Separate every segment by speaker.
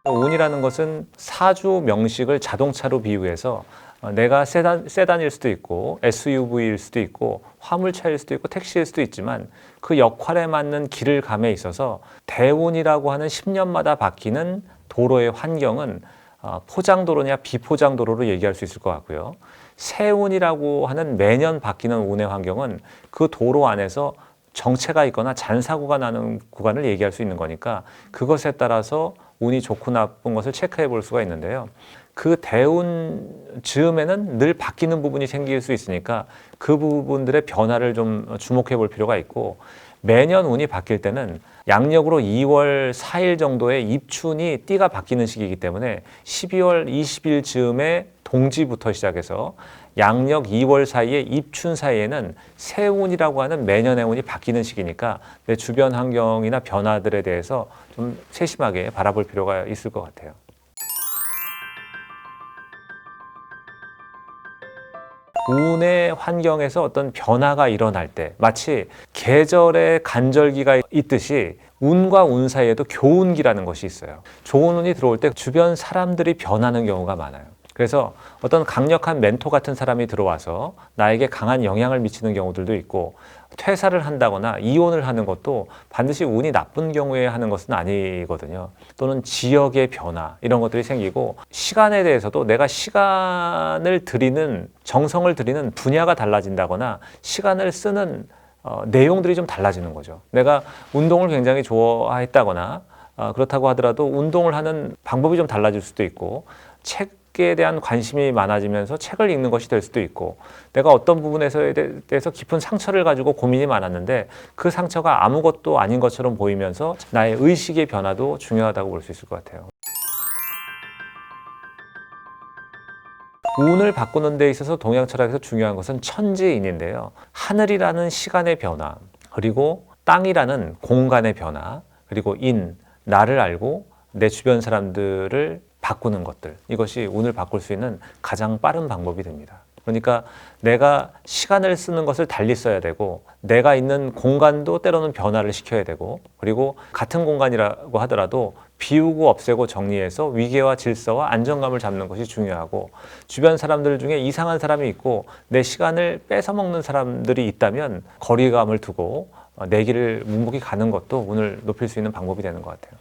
Speaker 1: 운이라는 것은 사주 명식을 자동차로 비유해서 내가 세단일 수도 있고 SUV일 수도 있고 화물차일 수도 있고 택시일 수도 있지만 그 역할에 맞는 길을 감에 있어서 대운이라고 하는 10년마다 바뀌는 도로의 환경은 포장도로냐 비포장도로로 얘기할 수 있을 것 같고요. 세운이라고 하는 매년 바뀌는 운의 환경은 그 도로 안에서 정체가 있거나 잔사고가 나는 구간을 얘기할 수 있는 거니까 그것에 따라서 운이 좋고 나쁜 것을 체크해 볼 수가 있는데요. 그 대운 즈음에는 늘 바뀌는 부분이 생길 수 있으니까 그 부분들의 변화를 좀 주목해 볼 필요가 있고, 매년 운이 바뀔 때는 양력으로 2월 4일 정도의 입춘이 띠가 바뀌는 시기이기 때문에 12월 20일 즈음에 동지부터 시작해서 양력 2월 사이에 입춘 사이에는 세운이라고 하는 매년의 운이 바뀌는 시기니까 내 주변 환경이나 변화들에 대해서 좀 세심하게 바라볼 필요가 있을 것 같아요. 운의 환경에서 어떤 변화가 일어날 때 마치 계절의 간절기가 있듯이 운과 운 사이에도 교운기라는 것이 있어요. 좋은 운이 들어올 때 주변 사람들이 변하는 경우가 많아요. 그래서 어떤 강력한 멘토 같은 사람이 들어와서 나에게 강한 영향을 미치는 경우들도 있고, 퇴사를 한다거나 이혼을 하는 것도 반드시 운이 나쁜 경우에 하는 것은 아니거든요. 또는 지역의 변화 이런 것들이 생기고, 시간에 대해서도 내가 시간을 들이는 정성을 들이는 분야가 달라진다거나 시간을 쓰는 내용들이 좀 달라지는 거죠. 내가 운동을 굉장히 좋아했다거나 그렇다고 하더라도 운동을 하는 방법이 좀 달라질 수도 있고, 책에 대한 관심이 많아지면서 책을 읽는 것이 될 수도 있고, 내가 어떤 부분에서 대해서 깊은 상처를 가지고 고민이 많았는데 그 상처가 아무것도 아닌 것처럼 보이면서 나의 의식의 변화도 중요하다고 볼 수 있을 것 같아요. 운을 바꾸는 데 있어서 동양 철학에서 중요한 것은 천지인인데요. 하늘이라는 시간의 변화, 그리고 땅이라는 공간의 변화, 그리고 나를 알고 내 주변 사람들을 바꾸는 것들, 이것이 운을 바꿀 수 있는 가장 빠른 방법이 됩니다. 그러니까 내가 시간을 쓰는 것을 달리 써야 되고, 내가 있는 공간도 때로는 변화를 시켜야 되고, 그리고 같은 공간이라고 하더라도 비우고 없애고 정리해서 위계와 질서와 안정감을 잡는 것이 중요하고, 주변 사람들 중에 이상한 사람이 있고 내 시간을 뺏어먹는 사람들이 있다면 거리감을 두고 내 길을 묵묵히 가는 것도 운을 높일 수 있는 방법이 되는 것 같아요.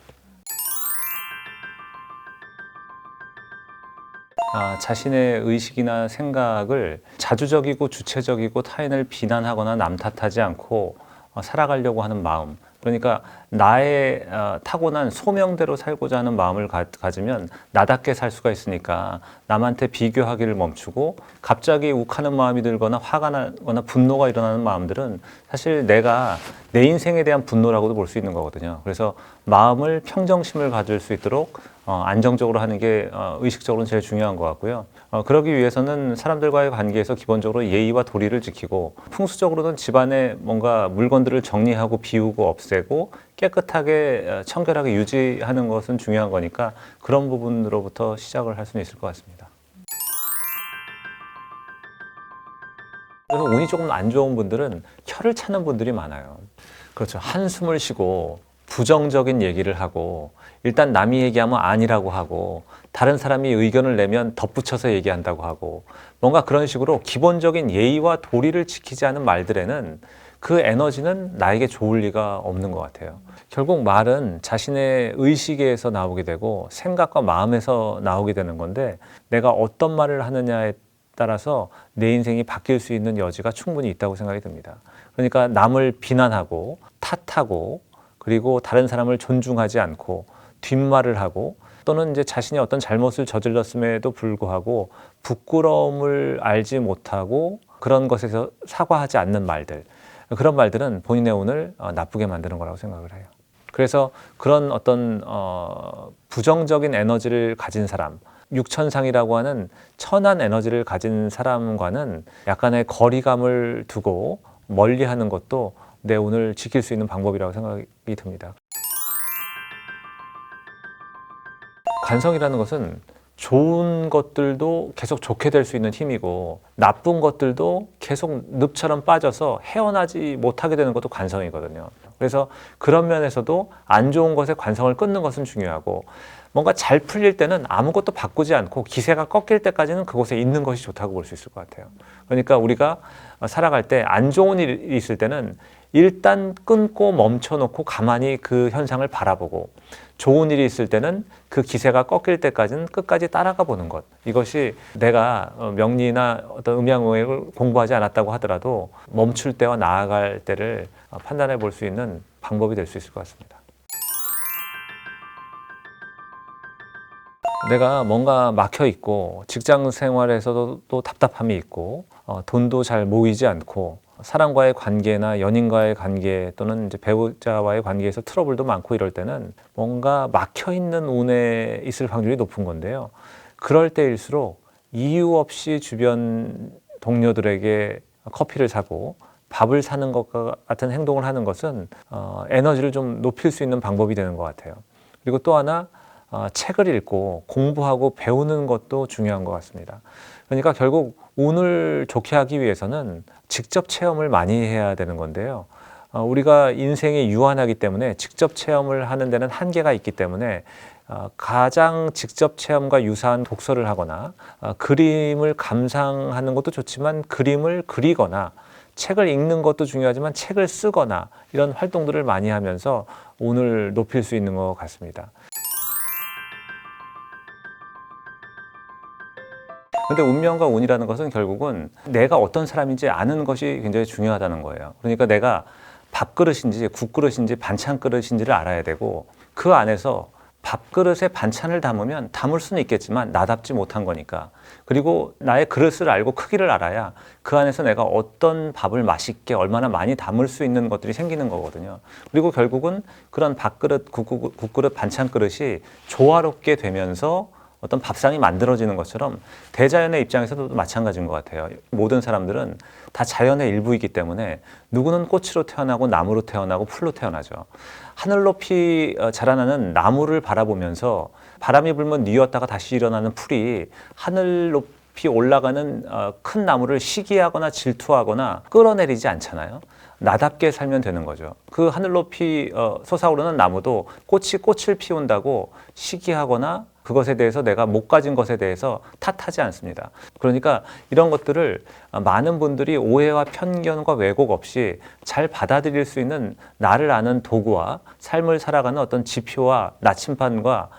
Speaker 1: 자신의 의식이나 생각을 자주적이고 주체적이고 타인을 비난하거나 남 탓하지 않고 살아가려고 하는 마음, 그러니까 나의 타고난 소명대로 살고자 하는 마음을 가지면 나답게 살 수가 있으니까 남한테 비교하기를 멈추고, 갑자기 욱하는 마음이 들거나 화가 나거나 분노가 일어나는 마음들은 사실 내가 내 인생에 대한 분노라고도 볼 수 있는 거거든요. 그래서 마음을 평정심을 가질 수 있도록 안정적으로 하는 게 의식적으로는 제일 중요한 것 같고요. 그러기 위해서는 사람들과의 관계에서 기본적으로 예의와 도리를 지키고, 풍수적으로는 집안에 뭔가 물건들을 정리하고 비우고 없애고 깨끗하게 청결하게 유지하는 것은 중요한 거니까 그런 부분으로부터 시작을 할 수는 있을 것 같습니다. 그래서 운이 조금 안 좋은 분들은 혀를 차는 분들이 많아요. 그렇죠. 한숨을 쉬고 부정적인 얘기를 하고, 일단 남이 얘기하면 아니라고 하고, 다른 사람이 의견을 내면 덧붙여서 얘기한다고 하고, 뭔가 그런 식으로 기본적인 예의와 도리를 지키지 않은 말들에는 그 에너지는 나에게 좋을 리가 없는 것 같아요. 결국 말은 자신의 의식에서 나오게 되고 생각과 마음에서 나오게 되는 건데, 내가 어떤 말을 하느냐에 따라서 내 인생이 바뀔 수 있는 여지가 충분히 있다고 생각이 듭니다. 그러니까 남을 비난하고 탓하고, 그리고 다른 사람을 존중하지 않고 뒷말을 하고, 또는 이제 자신이 어떤 잘못을 저질렀음에도 불구하고 부끄러움을 알지 못하고 그런 것에서 사과하지 않는 말들, 그런 말들은 본인의 운을 나쁘게 만드는 거라고 생각을 해요. 그래서 그런 어떤 부정적인 에너지를 가진 사람, 육천상이라고 하는 천한 에너지를 가진 사람과는 약간의 거리감을 두고 멀리하는 것도 내 운을 지킬 수 있는 방법이라고 생각이 듭니다. 관성이라는 것은 좋은 것들도 계속 좋게 될 수 있는 힘이고, 나쁜 것들도 계속 늪처럼 빠져서 헤어나지 못하게 되는 것도 관성이거든요. 그래서 그런 면에서도 안 좋은 것에 관성을 끊는 것은 중요하고, 뭔가 잘 풀릴 때는 아무것도 바꾸지 않고 기세가 꺾일 때까지는 그곳에 있는 것이 좋다고 볼 수 있을 것 같아요. 그러니까 우리가 살아갈 때 안 좋은 일이 있을 때는 일단 끊고 멈춰놓고 가만히 그 현상을 바라보고, 좋은 일이 있을 때는 그 기세가 꺾일 때까지는 끝까지 따라가 보는 것. 이것이 내가 명리나 어떤 음양의학을 공부하지 않았다고 하더라도 멈출 때와 나아갈 때를 판단해 볼 수 있는 방법이 될 수 있을 것 같습니다. 내가 뭔가 막혀 있고 직장 생활에서도 또 답답함이 있고 돈도 잘 모이지 않고 사람과의 관계나 연인과의 관계 또는 이제 배우자와의 관계에서 트러블도 많고 이럴 때는 뭔가 막혀 있는 운에 있을 확률이 높은 건데요. 그럴 때일수록 이유 없이 주변 동료들에게 커피를 사고 밥을 사는 것과 같은 행동을 하는 것은 에너지를 좀 높일 수 있는 방법이 되는 것 같아요. 그리고 또 하나, 책을 읽고 공부하고 배우는 것도 중요한 것 같습니다. 그러니까 결국 운을 좋게 하기 위해서는 직접 체험을 많이 해야 되는 건데요. 우리가 인생이 유한하기 때문에 직접 체험을 하는 데는 한계가 있기 때문에 가장 직접 체험과 유사한 독서를 하거나 그림을 감상하는 것도 좋지만 그림을 그리거나 책을 읽는 것도 중요하지만 책을 쓰거나 이런 활동들을 많이 하면서 운을 높일 수 있는 것 같습니다. 근데 운명과 운이라는 것은 결국은 내가 어떤 사람인지 아는 것이 굉장히 중요하다는 거예요. 그러니까 내가 밥그릇인지 국그릇인지 반찬그릇인지를 알아야 되고, 그 안에서 밥그릇에 반찬을 담으면 담을 수는 있겠지만 나답지 못한 거니까, 그리고 나의 그릇을 알고 크기를 알아야 그 안에서 내가 어떤 밥을 맛있게 얼마나 많이 담을 수 있는 것들이 생기는 거거든요. 그리고 결국은 그런 밥그릇, 국그릇, 반찬그릇이 조화롭게 되면서 어떤 밥상이 만들어지는 것처럼 대자연의 입장에서도 마찬가지인 것 같아요. 모든 사람들은 다 자연의 일부이기 때문에 누구는 꽃으로 태어나고 나무로 태어나고 풀로 태어나죠. 하늘 높이 자라나는 나무를 바라보면서 바람이 불면 뉘었다가 다시 일어나는 풀이 하늘 높이 올라가는 큰 나무를 시기하거나 질투하거나 끌어내리지 않잖아요. 나답게 살면 되는 거죠. 그 하늘 높이 솟아오르는 나무도 꽃이 꽃을 피운다고 시기하거나 그것에 대해서 내가 못 가진 것에 대해서 탓하지 않습니다. 그러니까 이런 것들을 많은 분들이 오해와 편견과 왜곡 없이 잘 받아들일 수 있는 나를 아는 도구와 삶을 살아가는 어떤 지표와 나침반과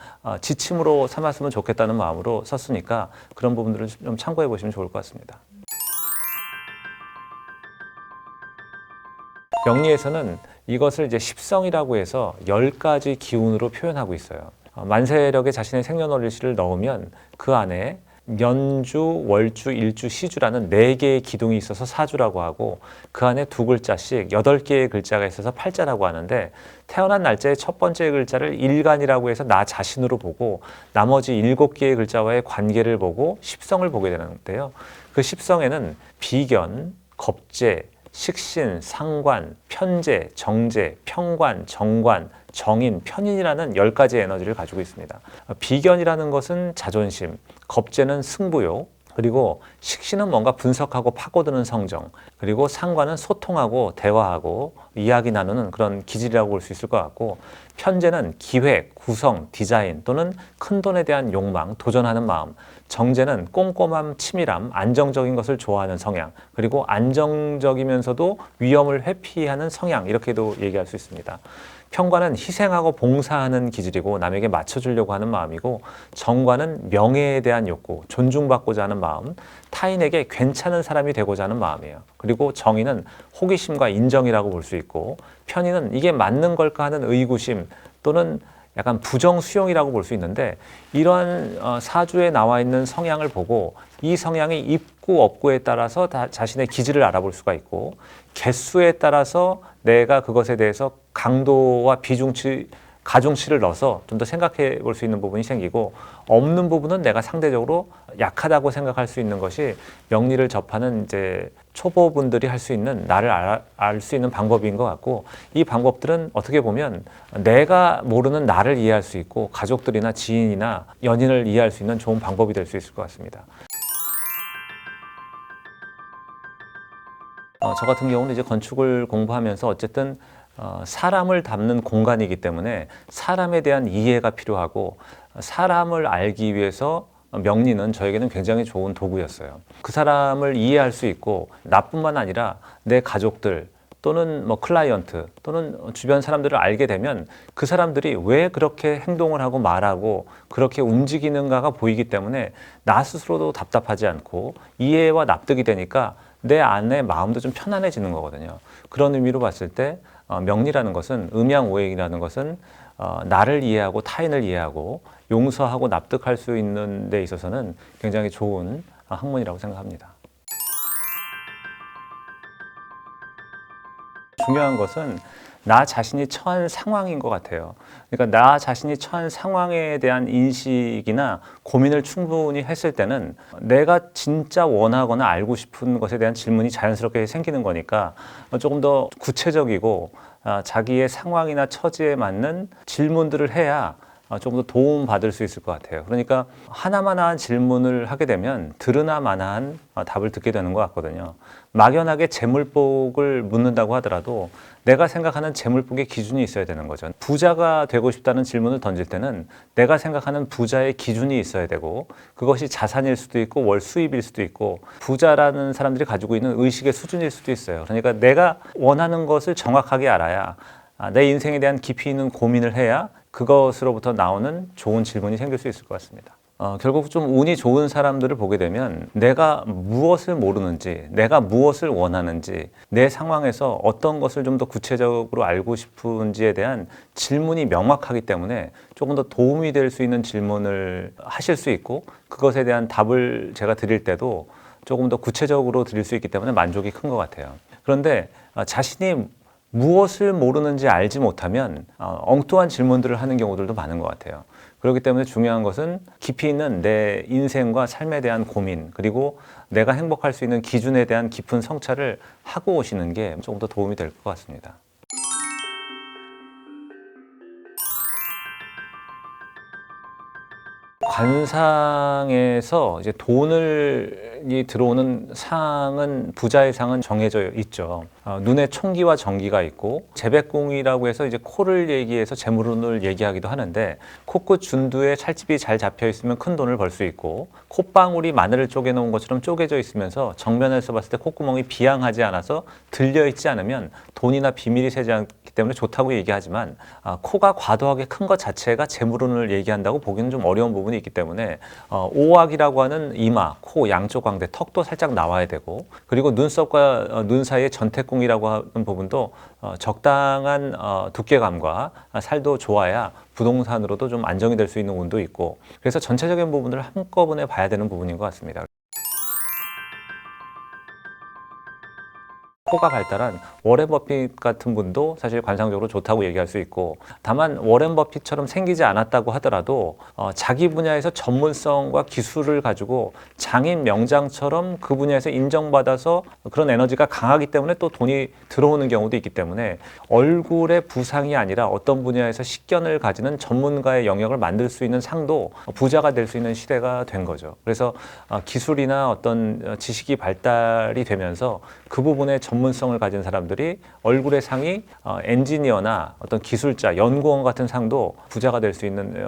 Speaker 1: 지침으로 삼았으면 좋겠다는 마음으로 썼으니까 그런 부분들을 좀 참고해 보시면 좋을 것 같습니다. 명리에서는 이것을 이제 십성이라고 해서 10가지 기운으로 표현하고 있어요. 만세력에 자신의 생년월일시를 넣으면 그 안에 년주, 월주, 일주, 시주라는 4개의 기둥이 있어서 사주라고 하고, 그 안에 2글자씩 8개의 글자가 있어서 팔자라고 하는데, 태어난 날짜의 첫 번째 글자를 일간이라고 해서 나 자신으로 보고 나머지 7개의 글자와의 관계를 보고 십성을 보게 되는데요. 그 십성에는 비견, 겁재, 식신, 상관, 편재, 정재, 평관, 정관, 정인, 편인이라는 10가지 에너지를 가지고 있습니다. 비견이라는 것은 자존심, 겁재는 승부욕, 그리고 식신은 뭔가 분석하고 파고드는 성정, 그리고 상관은 소통하고 대화하고 이야기 나누는 그런 기질이라고 볼 수 있을 것 같고, 편재는 기획, 구성, 디자인 또는 큰 돈에 대한 욕망, 도전하는 마음, 정재는 꼼꼼함, 치밀함, 안정적인 것을 좋아하는 성향, 그리고 안정적이면서도 위험을 회피하는 성향, 이렇게도 얘기할 수 있습니다. 평관은 희생하고 봉사하는 기질이고 남에게 맞춰주려고 하는 마음이고, 정관은 명예에 대한 욕구, 존중받고자 하는 마음, 타인에게 괜찮은 사람이 되고자 하는 마음이에요. 그리고 정의는 호기심과 인정이라고 볼 수 있고, 편의는 이게 맞는 걸까 하는 의구심 또는 약간 부정수용이라고 볼 수 있는데, 이러한 사주에 나와 있는 성향을 보고 이 성향이 있고 없고에 따라서 자신의 기질을 알아볼 수가 있고, 개수에 따라서 내가 그것에 대해서 강도와 가중치를 넣어서 좀 더 생각해 볼 수 있는 부분이 생기고, 없는 부분은 내가 상대적으로 약하다고 생각할 수 있는 것이 명리를 접하는 이제 초보분들이 할 수 있는, 나를 알 수 있는 방법인 것 같고, 이 방법들은 어떻게 보면 내가 모르는 나를 이해할 수 있고 가족들이나 지인이나 연인을 이해할 수 있는 좋은 방법이 될 수 있을 것 같습니다. 저 같은 경우는 이제 건축을 공부하면서 어쨌든 사람을 담는 공간이기 때문에 사람에 대한 이해가 필요하고, 사람을 알기 위해서 명리는 저에게는 굉장히 좋은 도구였어요. 그 사람을 이해할 수 있고 나뿐만 아니라 내 가족들 또는 뭐 클라이언트 또는 주변 사람들을 알게 되면 그 사람들이 왜 그렇게 행동을 하고 말하고 그렇게 움직이는가가 보이기 때문에 나 스스로도 답답하지 않고 이해와 납득이 되니까 내 안에 마음도 좀 편안해지는 거거든요. 그런 의미로 봤을 때 명리라는 것은, 음양오행이라는 것은 나를 이해하고 타인을 이해하고 용서하고 납득할 수 있는 데 있어서는 굉장히 좋은 학문이라고 생각합니다. 중요한 것은 나 자신이 처한 상황인 것 같아요. 그러니까 나 자신이 처한 상황에 대한 인식이나 고민을 충분히 했을 때는 내가 진짜 원하거나 알고 싶은 것에 대한 질문이 자연스럽게 생기는 거니까 조금 더 구체적이고 자기의 상황이나 처지에 맞는 질문들을 해야 조금 더 도움 받을 수 있을 것 같아요. 그러니까 하나마나한 질문을 하게 되면 들으나마나한 답을 듣게 되는 것 같거든요. 막연하게 재물복을 묻는다고 하더라도 내가 생각하는 재물복의 기준이 있어야 되는 거죠. 부자가 되고 싶다는 질문을 던질 때는 내가 생각하는 부자의 기준이 있어야 되고, 그것이 자산일 수도 있고 월 수입일 수도 있고 부자라는 사람들이 가지고 있는 의식의 수준일 수도 있어요. 그러니까 내가 원하는 것을 정확하게 알아야, 내 인생에 대한 깊이 있는 고민을 해야 그것으로부터 나오는 좋은 질문이 생길 수 있을 것 같습니다. 결국 좀 운이 좋은 사람들을 보게 되면 내가 무엇을 모르는지, 내가 무엇을 원하는지, 내 상황에서 어떤 것을 좀 더 구체적으로 알고 싶은지에 대한 질문이 명확하기 때문에 조금 더 도움이 될 수 있는 질문을 하실 수 있고, 그것에 대한 답을 제가 드릴 때도 조금 더 구체적으로 드릴 수 있기 때문에 만족이 큰 것 같아요. 그런데 자신이 무엇을 모르는지 알지 못하면 엉뚱한 질문들을 하는 경우들도 많은 것 같아요. 그렇기 때문에 중요한 것은 깊이 있는 내 인생과 삶에 대한 고민, 그리고 내가 행복할 수 있는 기준에 대한 깊은 성찰을 하고 오시는 게 조금 더 도움이 될 것 같습니다. 관상에서 이제 돈이 들어오는 상은, 부자의 상은 정해져 있죠. 눈에 총기와 정기가 있고, 재백궁이라고 해서 이제 코를 얘기해서 재물운을 얘기하기도 하는데, 코끝 준두에 찰집이 잘 잡혀 있으면 큰 돈을 벌 수 있고, 콧방울이 마늘을 쪼개 놓은 것처럼 쪼개져 있으면서 정면에서 봤을 때 콧구멍이 비양하지 않아서 들려 있지 않으면 돈이나 비밀이 새지 않기 때문에 좋다고 얘기하지만, 코가 과도하게 큰 것 자체가 재물운을 얘기한다고 보기는 좀 어려운 부분이 있기 때문에 오악이라고 하는 이마, 코, 양쪽 광대, 턱도 살짝 나와야 되고, 그리고 눈썹과 눈 사이에 전태궁이라고 하는 부분도 적당한 두께감과 살도 좋아야 부동산으로도 좀 안정이 될 수 있는 운도 있고, 그래서 전체적인 부분을 한꺼번에 봐야 되는 부분인 것 같습니다. 코가 발달한 워렌 버핏 같은 분도 사실 관상적으로 좋다고 얘기할 수 있고, 다만 워렌 버핏처럼 생기지 않았다고 하더라도 자기 분야에서 전문성과 기술을 가지고 장인 명장처럼 그 분야에서 인정받아서 그런 에너지가 강하기 때문에 또 돈이 들어오는 경우도 있기 때문에, 얼굴의 부상이 아니라 어떤 분야에서 식견을 가지는 전문가의 영역을 만들 수 있는 상도 부자가 될 수 있는 시대가 된 거죠. 그래서 기술이나 어떤 지식이 발달이 되면서 그 부분에 전문성을 가진 사람들이 얼굴의 상이 엔지니어나 어떤 기술자, 연구원 같은 상도 부자가 될 수 있는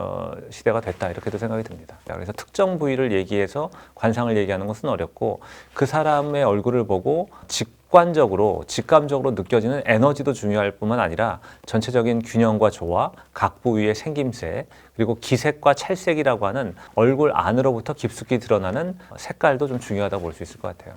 Speaker 1: 시대가 됐다, 이렇게도 생각이 듭니다. 그래서 특정 부위를 얘기해서 관상을 얘기하는 것은 어렵고, 그 사람의 얼굴을 보고 직관적으로, 직감적으로 느껴지는 에너지도 중요할 뿐만 아니라 전체적인 균형과 조화, 각 부위의 생김새, 그리고 기색과 찰색이라고 하는 얼굴 안으로부터 깊숙이 드러나는 색깔도 좀 중요하다고 볼 수 있을 것 같아요.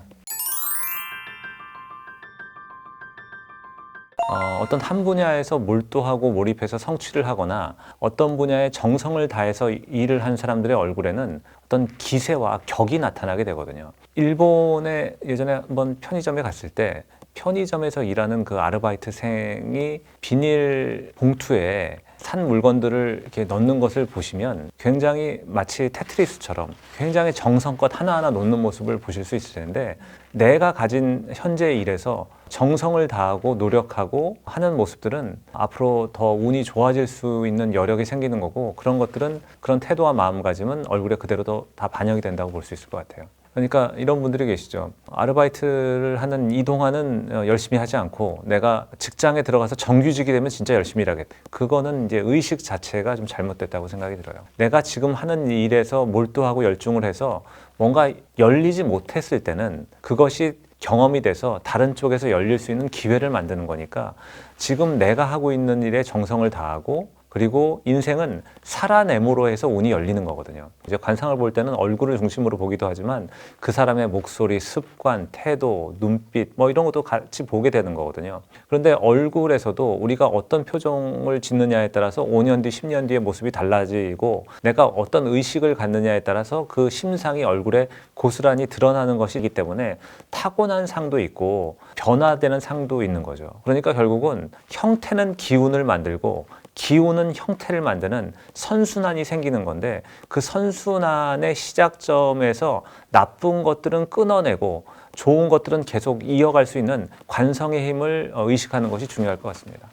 Speaker 1: 어떤 한 분야에서 몰두하고 몰입해서 성취를 하거나 어떤 분야에 정성을 다해서 일을 한 사람들의 얼굴에는 어떤 기세와 격이 나타나게 되거든요. 일본에 예전에 한번 편의점에 갔을 때, 편의점에서 일하는 그 아르바이트생이 비닐 봉투에 산 물건들을 이렇게 넣는 것을 보시면 굉장히 마치 테트리스처럼 굉장히 정성껏 하나하나 놓는 모습을 보실 수 있을 텐데, 내가 가진 현재의 일에서 정성을 다하고 노력하고 하는 모습들은 앞으로 더 운이 좋아질 수 있는 여력이 생기는 거고, 그런 것들은, 그런 태도와 마음가짐은 얼굴에 그대로 다 반영이 된다고 볼 수 있을 것 같아요. 그러니까 이런 분들이 계시죠. 아르바이트를 하는 이 동안은 열심히 하지 않고 내가 직장에 들어가서 정규직이 되면 진짜 열심히 일하겠다. 그거는 이제 의식 자체가 좀 잘못됐다고 생각이 들어요. 내가 지금 하는 일에서 몰두하고 열중을 해서 뭔가 열리지 못했을 때는 그것이 경험이 돼서 다른 쪽에서 열릴 수 있는 기회를 만드는 거니까 지금 내가 하고 있는 일에 정성을 다하고 그리고 인생은 살아내므로 해서 운이 열리는 거거든요. 이제 관상을 볼 때는 얼굴을 중심으로 보기도 하지만 그 사람의 목소리, 습관, 태도, 눈빛 뭐 이런 것도 같이 보게 되는 거거든요. 그런데 얼굴에서도 우리가 어떤 표정을 짓느냐에 따라서 5년 뒤, 10년 뒤의 모습이 달라지고 내가 어떤 의식을 갖느냐에 따라서 그 심상이 얼굴에 고스란히 드러나는 것이기 때문에 타고난 상도 있고 변화되는 상도 있는 거죠. 그러니까 결국은 형태는 기운을 만들고 기운은 형태를 만드는 선순환이 생기는 건데 그 선순환의 시작점에서 나쁜 것들은 끊어내고 좋은 것들은 계속 이어갈 수 있는 관성의 힘을 의식하는 것이 중요할 것 같습니다.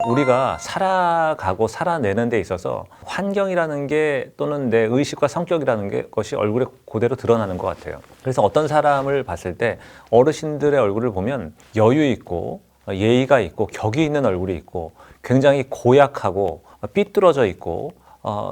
Speaker 1: 우리가 살아가고 살아내는 데 있어서 환경이라는 게 또는 내 의식과 성격이라는 게 것이 얼굴에 그대로 드러나는 것 같아요. 그래서 어떤 사람을 봤을 때 어르신들의 얼굴을 보면 여유 있고 예의가 있고 격이 있는 얼굴이 있고 굉장히 고약하고 삐뚤어져 있고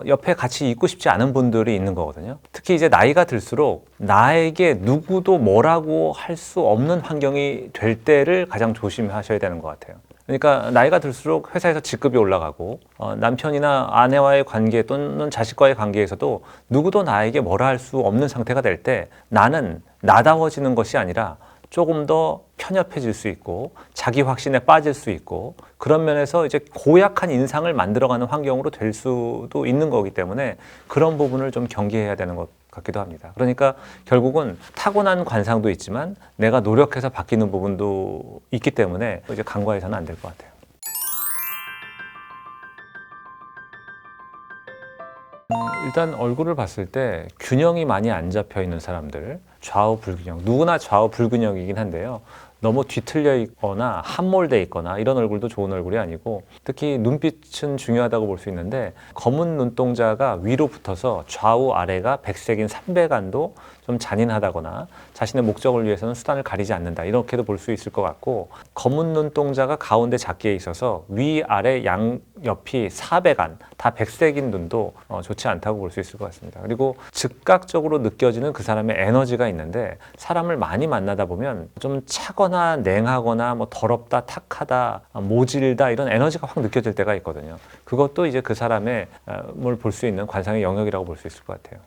Speaker 1: 옆에 같이 있고 싶지 않은 분들이 있는 거거든요. 특히 이제 나이가 들수록 나에게 누구도 뭐라고 할 수 없는 환경이 될 때를 가장 조심하셔야 되는 것 같아요. 그러니까 나이가 들수록 회사에서 직급이 올라가고 남편이나 아내와의 관계 또는 자식과의 관계에서도 누구도 나에게 뭐라 할 수 없는 상태가 될 때 나는 나다워지는 것이 아니라 조금 더 편협해질 수 있고 자기 확신에 빠질 수 있고 그런 면에서 이제 고약한 인상을 만들어가는 환경으로 될 수도 있는 거기 때문에 그런 부분을 좀 경계해야 되는 것 같기도 합니다. 그러니까 결국은 타고난 관상도 있지만 내가 노력해서 바뀌는 부분도 있기 때문에 이제 간과해서는 안 될 것 같아요. 일단 얼굴을 봤을 때 균형이 많이 안 잡혀 있는 사람들, 좌우 불균형, 누구나 좌우 불균형이긴 한데요. 너무 뒤틀려 있거나 함몰돼 있거나 이런 얼굴도 좋은 얼굴이 아니고 특히 눈빛은 중요하다고 볼 수 있는데 검은 눈동자가 위로 붙어서 좌우 아래가 백색인 삼배간도 좀 잔인하다거나 자신의 목적을 위해서는 수단을 가리지 않는다 이렇게도 볼 수 있을 것 같고 검은 눈동자가 가운데 작게 있어서 위아래 양옆이 사배간 다 백색인 눈도 좋지 않다고 볼 수 있을 것 같습니다. 그리고 즉각적으로 느껴지는 그 사람의 에너지가 있는데 사람을 많이 만나다 보면 좀 차거나 냉하거나 뭐 더럽다, 탁하다, 모질다 이런 에너지가 확 느껴질 때가 있거든요. 그것도 이제 그 사람의 뭘 볼 수 있는 관상의 영역이라고 볼 수 있을 것 같아요.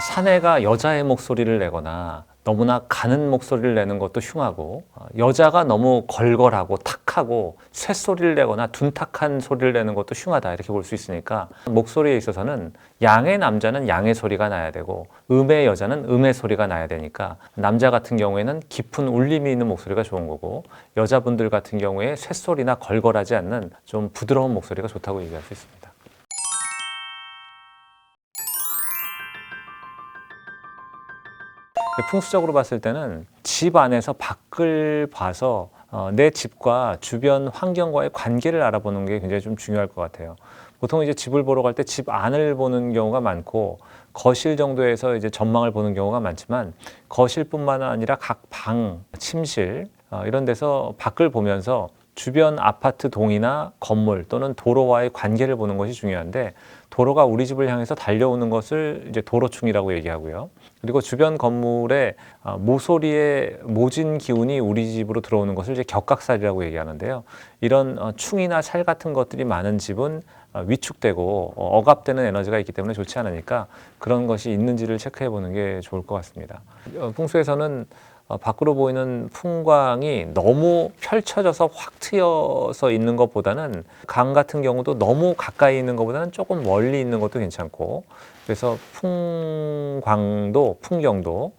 Speaker 1: 사내가 여자의 목소리를 내거나 너무나 가는 목소리를 내는 것도 흉하고 여자가 너무 걸걸하고 탁하고 쇳소리를 내거나 둔탁한 소리를 내는 것도 흉하다 이렇게 볼 수 있으니까 목소리에 있어서는 양의 남자는 양의 소리가 나야 되고 음의 여자는 음의 소리가 나야 되니까 남자 같은 경우에는 깊은 울림이 있는 목소리가 좋은 거고 여자분들 같은 경우에 쇳소리나 걸걸하지 않는 좀 부드러운 목소리가 좋다고 얘기할 수 있습니다. 풍수적으로 봤을 때는 집 안에서 밖을 봐서 내 집과 주변 환경과의 관계를 알아보는 게 굉장히 좀 중요할 것 같아요. 보통 이제 집을 보러 갈 때 집 안을 보는 경우가 많고 거실 정도에서 이제 전망을 보는 경우가 많지만 거실뿐만 아니라 각 방, 침실 이런 데서 밖을 보면서 주변 아파트 동이나 건물 또는 도로와의 관계를 보는 것이 중요한데 도로가 우리 집을 향해서 달려오는 것을 이제 도로충이라고 얘기하고요. 그리고 주변 건물의 모서리의 모진 기운이 우리 집으로 들어오는 것을 이제 격각살이라고 얘기하는데요. 이런 충이나 살 같은 것들이 많은 집은 위축되고 억압되는 에너지가 있기 때문에 좋지 않으니까 그런 것이 있는지를 체크해 보는 게 좋을 것 같습니다. 풍수에서는 밖으로 보이는 풍광이 너무 펼쳐져서 확 트여서 있는 것보다는 강 같은 경우도 너무 가까이 있는 것보다는 조금 멀리 있는 것도 괜찮고 그래서 풍광도 풍경도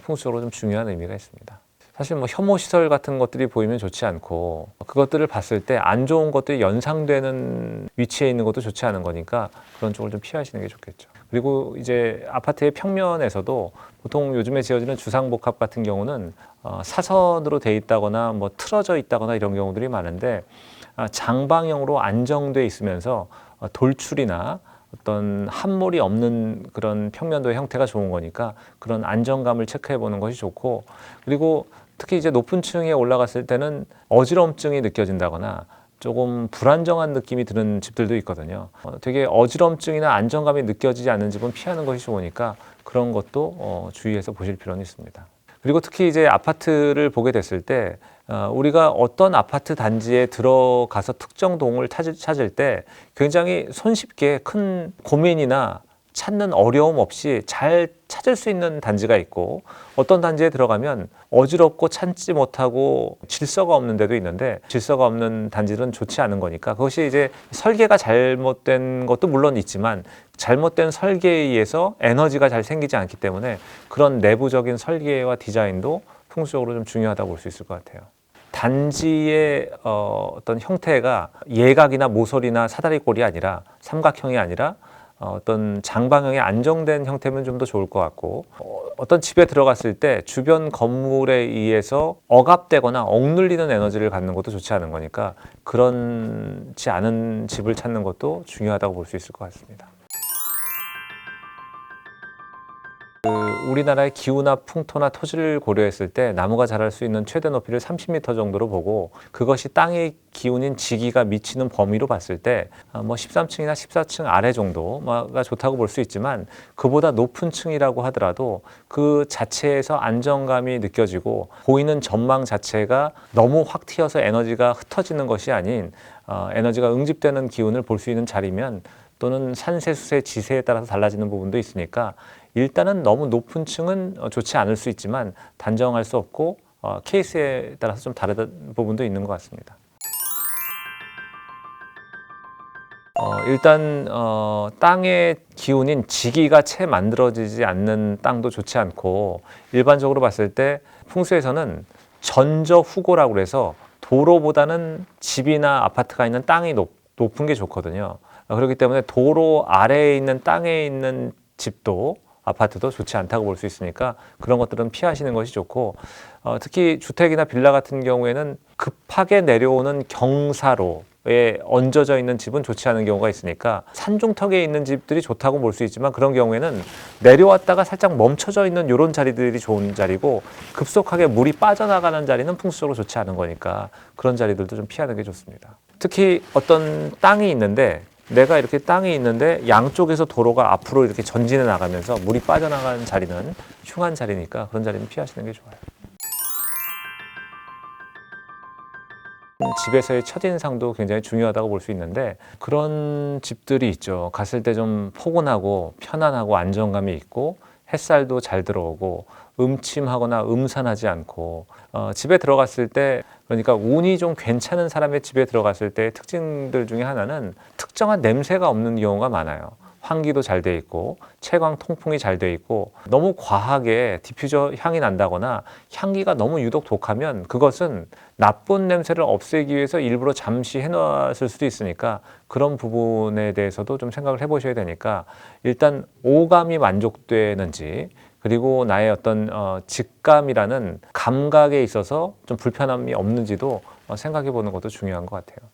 Speaker 1: 풍수적으로 좀 중요한 의미가 있습니다. 사실 뭐 혐오시설 같은 것들이 보이면 좋지 않고 그것들을 봤을 때 안 좋은 것들이 연상되는 위치에 있는 것도 좋지 않은 거니까 그런 쪽을 좀 피하시는 게 좋겠죠. 그리고 이제 아파트의 평면에서도 보통 요즘에 지어지는 주상복합 같은 경우는 사선으로 돼 있다거나 뭐 틀어져 있다거나 이런 경우들이 많은데 장방형으로 안정돼 있으면서 돌출이나 어떤 함몰이 없는 그런 평면도의 형태가 좋은 거니까 그런 안정감을 체크해 보는 것이 좋고, 그리고 특히 이제 높은 층에 올라갔을 때는 어지럼증이 느껴진다거나 조금 불안정한 느낌이 드는 집들도 있거든요. 되게 어지럼증이나 안정감이 느껴지지 않는 집은 피하는 것이 좋으니까 그런 것도 주의해서 보실 필요는 있습니다. 그리고 특히 이제 아파트를 보게 됐을 때 우리가 어떤 아파트 단지에 들어가서 특정 동을 찾을 때 굉장히 손쉽게 큰 고민이나 찾는 어려움 없이 잘 찾을 수 있는 단지가 있고, 어떤 단지에 들어가면 어지럽고 찾지 못하고 질서가 없는 데도 있는데, 질서가 없는 단지는 좋지 않은 거니까 그것이 이제 설계가 잘못된 것도 물론 있지만 잘못된 설계에 의해서 에너지가 잘 생기지 않기 때문에 그런 내부적인 설계와 디자인도 풍수적으로 좀 중요하다고 볼 수 있을 것 같아요. 단지의 어떤 형태가 예각이나 모서리나 사다리꼴이 아니라 삼각형이 아니라 어떤 장방형의 안정된 형태면 좀 더 좋을 것 같고, 어떤 집에 들어갔을 때 주변 건물에 의해서 억압되거나 억눌리는 에너지를 갖는 것도 좋지 않은 거니까 그렇지 않은 집을 찾는 것도 중요하다고 볼 수 있을 것 같습니다. 우리나라의 기후나 풍토나 토지를 고려했을 때 나무가 자랄 수 있는 최대 높이를 30m 정도로 보고, 그것이 땅의 기운인 지기가 미치는 범위로 봤을 때 13층이나 14층 아래 정도가 좋다고 볼 수 있지만, 그보다 높은 층이라고 하더라도 그 자체에서 안정감이 느껴지고 보이는 전망 자체가 너무 확 튀어서 에너지가 흩어지는 것이 아닌 에너지가 응집되는 기운을 볼 수 있는 자리면, 또는 산세, 수세, 지세에 따라서 달라지는 부분도 있으니까 일단은 너무 높은 층은 좋지 않을 수 있지만 단정할 수 없고 케이스에 따라서 좀 다른 부분도 있는 것 같습니다. 일단 땅의 기운인 지기가 채 만들어지지 않는 땅도 좋지 않고, 일반적으로 봤을 때 풍수에서는 전저후고라고 그래서 도로보다는 집이나 아파트가 있는 땅이 높은 게 좋거든요. 그렇기 때문에 도로 아래에 있는 땅에 있는 집도 아파트도 좋지 않다고 볼 수 있으니까 그런 것들은 피하시는 것이 좋고, 특히 주택이나 빌라 같은 경우에는 급하게 내려오는 경사로에 얹어져 있는 집은 좋지 않은 경우가 있으니까 산중턱에 있는 집들이 좋다고 볼 수 있지만, 그런 경우에는 내려왔다가 살짝 멈춰져 있는 이런 자리들이 좋은 자리고, 급속하게 물이 빠져나가는 자리는 풍수적으로 좋지 않은 거니까 그런 자리들도 좀 피하는 게 좋습니다. 특히 어떤 땅이 있는데, 내가 이렇게 땅이 있는데 양쪽에서 도로가 앞으로 이렇게 전진해 나가면서 물이 빠져나가는 자리는 흉한 자리니까 그런 자리는 피하시는 게 좋아요. 집에서의 첫인상도 굉장히 중요하다고 볼 수 있는데, 그런 집들이 있죠. 갔을 때 좀 포근하고 편안하고 안정감이 있고 햇살도 잘 들어오고 음침하거나 음산하지 않고, 집에 들어갔을 때, 그러니까 운이 좀 괜찮은 사람의 집에 들어갔을 때 특징들 중에 하나는 특정한 냄새가 없는 경우가 많아요. 환기도 잘 돼 있고 채광 통풍이 잘 돼 있고, 너무 과하게 디퓨저 향이 난다거나 향기가 너무 유독 독하면 그것은 나쁜 냄새를 없애기 위해서 일부러 잠시 해놨을 수도 있으니까 그런 부분에 대해서도 좀 생각을 해보셔야 되니까, 일단 오감이 만족되는지, 그리고 나의 어떤 직감이라는 감각에 있어서 좀 불편함이 없는지도 생각해 보는 것도 중요한 것 같아요.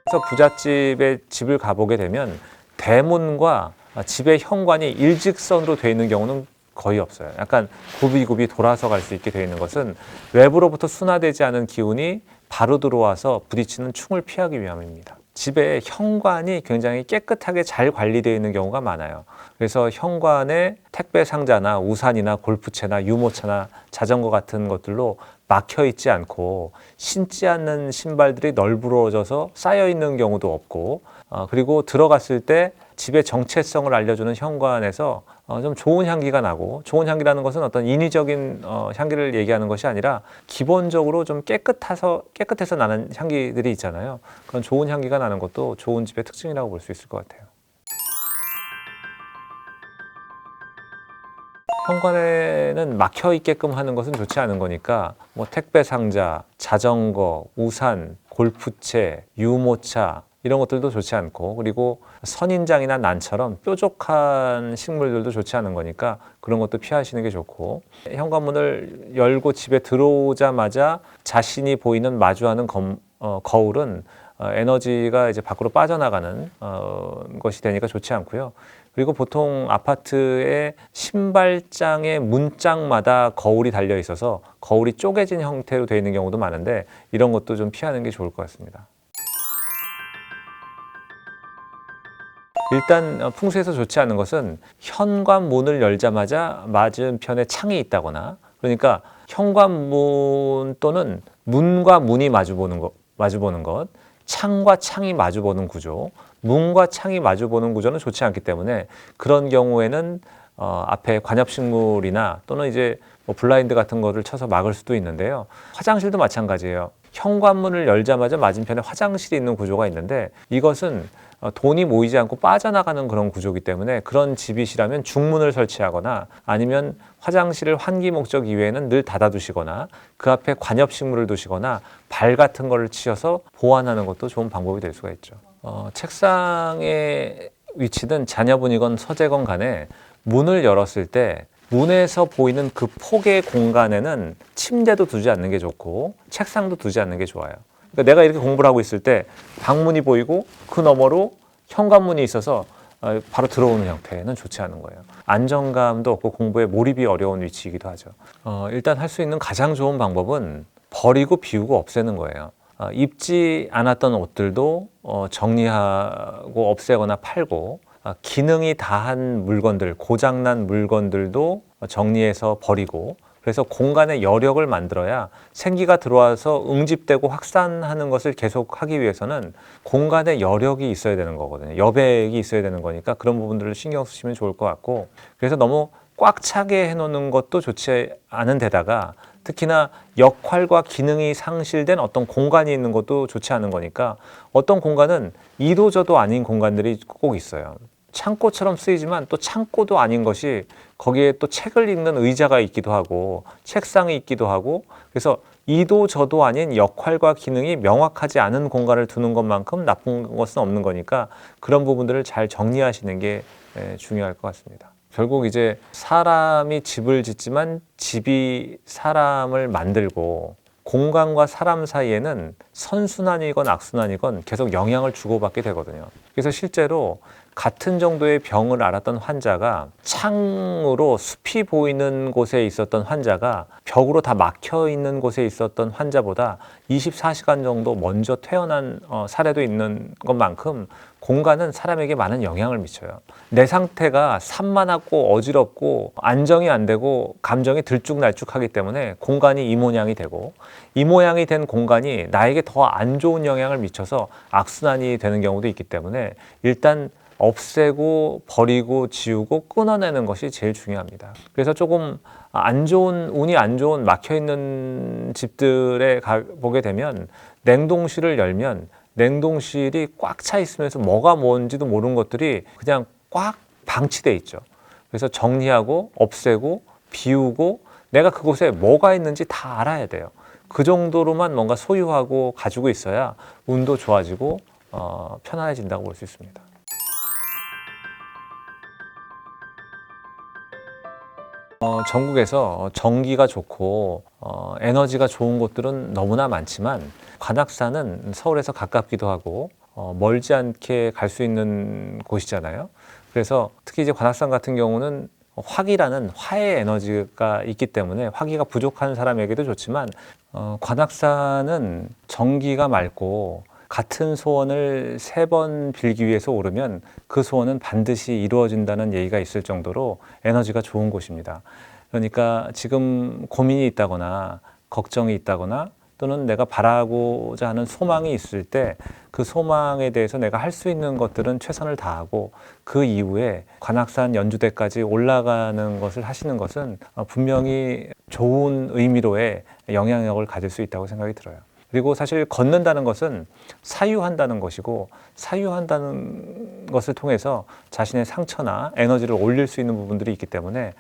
Speaker 1: 그래서 부잣집에 집을 가보게 되면 대문과 집의 현관이 일직선으로 되어 있는 경우는 거의 없어요. 약간 굽이굽이 돌아서 갈 수 있게 되어 있는 것은 외부로부터 순화되지 않은 기운이 바로 들어와서 부딪히는 충을 피하기 위함입니다. 집의 현관이 굉장히 깨끗하게 잘 관리되어 있는 경우가 많아요. 그래서 현관에 택배 상자나 우산이나 골프채나 유모차나 자전거 같은 것들로 막혀 있지 않고 신지 않는 신발들이 널브러져서 쌓여 있는 경우도 없고, 그리고 들어갔을 때 집의 정체성을 알려주는 현관에서 좀 좋은 향기가 나고, 좋은 향기라는 것은 어떤 인위적인 향기를 얘기하는 것이 아니라 기본적으로 좀 깨끗해서 나는 향기들이 있잖아요. 그런 좋은 향기가 나는 것도 좋은 집의 특징이라고 볼 수 있을 것 같아요. 현관에는 막혀 있게끔 하는 것은 좋지 않은 거니까, 택배 상자, 자전거, 우산, 골프채, 유모차, 이런 것들도 좋지 않고, 그리고 선인장이나 난처럼 뾰족한 식물들도 좋지 않은 거니까 그런 것도 피하시는 게 좋고, 현관문을 열고 집에 들어오자마자 자신이 보이는 마주하는 거울은 에너지가 이제 밖으로 빠져나가는 것이 되니까 좋지 않고요. 그리고 보통 아파트의 신발장의 문짝마다 거울이 달려 있어서 거울이 쪼개진 형태로 되어 있는 경우도 많은데, 이런 것도 좀 피하는 게 좋을 것 같습니다. 일단 풍수에서 좋지 않은 것은 현관문을 열자마자 맞은편에 창이 있다거나, 그러니까 현관문 또는 문과 문이 마주보는 것, 창과 창이 마주보는 구조, 문과 창이 마주보는 구조는 좋지 않기 때문에, 그런 경우에는 앞에 관엽식물이나 또는 이제 뭐 블라인드 같은 거를 쳐서 막을 수도 있는데요. 화장실도 마찬가지예요. 현관문을 열자마자 맞은편에 화장실이 있는 구조가 있는데, 이것은 돈이 모이지 않고 빠져나가는 그런 구조이기 때문에, 그런 집이시라면 중문을 설치하거나 아니면 화장실을 환기 목적 이외에는 늘 닫아두시거나 그 앞에 관엽식물을 두시거나 발 같은 거를 치어서 보완하는 것도 좋은 방법이 될 수가 있죠. 책상의 위치든 자녀분이건 서재건 간에 문을 열었을 때 문에서 보이는 그 폭의 공간에는 침대도 두지 않는 게 좋고 책상도 두지 않는 게 좋아요. 그러니까 내가 이렇게 공부를 하고 있을 때 방문이 보이고 그 너머로 현관문이 있어서 바로 들어오는 형태는 좋지 않은 거예요. 안정감도 없고 공부에 몰입이 어려운 위치이기도 하죠. 일단 할 수 있는 가장 좋은 방법은 버리고 비우고 없애는 거예요. 입지 않았던 옷들도 정리하고 없애거나 팔고, 기능이 다한 물건들, 고장난 물건들도 정리해서 버리고, 그래서 공간에 여력을 만들어야 생기가 들어와서 응집되고 확산하는 것을 계속 하기 위해서는 공간에 여력이 있어야 되는 거거든요. 여백이 있어야 되는 거니까 그런 부분들을 신경 쓰시면 좋을 것 같고, 그래서 너무 꽉 차게 해놓는 것도 좋지 않은 데다가 특히나 역할과 기능이 상실된 어떤 공간이 있는 것도 좋지 않은 거니까, 어떤 공간은 이도저도 아닌 공간들이 꼭 있어요. 창고처럼 쓰이지만 또 창고도 아닌 것이, 거기에 또 책을 읽는 의자가 있기도 하고 책상이 있기도 하고, 그래서 이도 저도 아닌 역할과 기능이 명확하지 않은 공간을 두는 것만큼 나쁜 것은 없는 거니까 그런 부분들을 잘 정리하시는 게 중요할 것 같습니다. 결국 이제 사람이 집을 짓지만 집이 사람을 만들고, 공간과 사람 사이에는 선순환이건 악순환이건 계속 영향을 주고받게 되거든요. 그래서 실제로 같은 정도의 병을 앓았던 환자가 창으로 숲이 보이는 곳에 있었던 환자가 벽으로 다 막혀 있는 곳에 있었던 환자보다 24시간 정도 먼저 퇴원한 사례도 있는 것만큼 공간은 사람에게 많은 영향을 미쳐요. 내 상태가 산만하고 어지럽고 안정이 안 되고 감정이 들쭉날쭉하기 때문에 공간이 이 모양이 되고, 이 모양이 된 공간이 나에게 더 안 좋은 영향을 미쳐서 악순환이 되는 경우도 있기 때문에, 일단 없애고 버리고 지우고 끊어내는 것이 제일 중요합니다. 그래서 조금 운이 안 좋은 막혀있는 집들에 가보게 되면 냉동실을 열면 냉동실이 꽉 차 있으면서 뭐가 뭔지도 모르는 것들이 그냥 꽉 방치돼 있죠. 그래서 정리하고 없애고 비우고 내가 그곳에 뭐가 있는지 다 알아야 돼요. 그 정도로만 뭔가 소유하고 가지고 있어야 운도 좋아지고 편안해진다고 볼 수 있습니다. 전국에서 전기가 좋고 에너지가 좋은 곳들은 너무나 많지만, 관악산은 서울에서 가깝기도 하고 멀지 않게 갈 수 있는 곳이잖아요. 그래서 특히 이제 관악산 같은 경우는 화기라는 화의 에너지가 있기 때문에 화기가 부족한 사람에게도 좋지만, 관악산은 전기가 맑고 같은 소원을 3번 빌기 위해서 오르면 그 소원은 반드시 이루어진다는 얘기가 있을 정도로 에너지가 좋은 곳입니다. 그러니까 지금 고민이 있다거나 걱정이 있다거나 또는 내가 바라고자 하는 소망이 있을 때 그 소망에 대해서 내가 할 수 있는 것들은 최선을 다하고, 그 이후에 관악산 연주대까지 올라가는 것을 하시는 것은 분명히 좋은 의미로의 영향력을 가질 수 있다고 생각이 들어요. 그리고 사실 걷는다는 것은 사유한다는 것이고, 사유한다는 것을 통해서 자신의 상처나 에너지를 올릴 수 있는 부분들이 있기 때문에,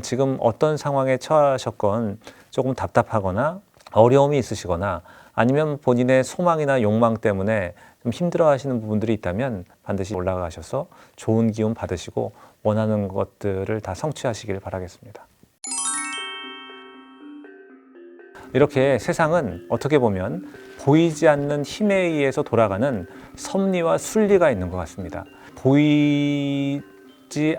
Speaker 1: 지금 어떤 상황에 처하셨건 조금 답답하거나 어려움이 있으시거나 아니면 본인의 소망이나 욕망 때문에 좀 힘들어하시는 부분들이 있다면 반드시 올라가셔서 좋은 기운 받으시고 원하는 것들을 다 성취하시길 바라겠습니다. 이렇게 세상은 어떻게 보면 보이지 않는 힘에 의해서 돌아가는 섭리와 순리가 있는 것 같습니다. 보이지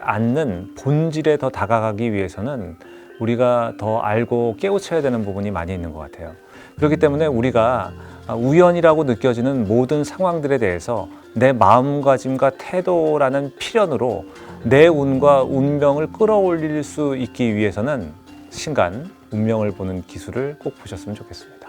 Speaker 1: 않는 본질에 더 다가가기 위해서는 우리가 더 알고 깨우쳐야 되는 부분이 많이 있는 것 같아요. 그렇기 때문에 우리가 우연이라고 느껴지는 모든 상황들에 대해서 내 마음가짐과 태도라는 필연으로 내 운과 운명을 끌어올릴 수 있기 위해서는 신간 운명을 보는 기술을 꼭 보셨으면 좋겠습니다.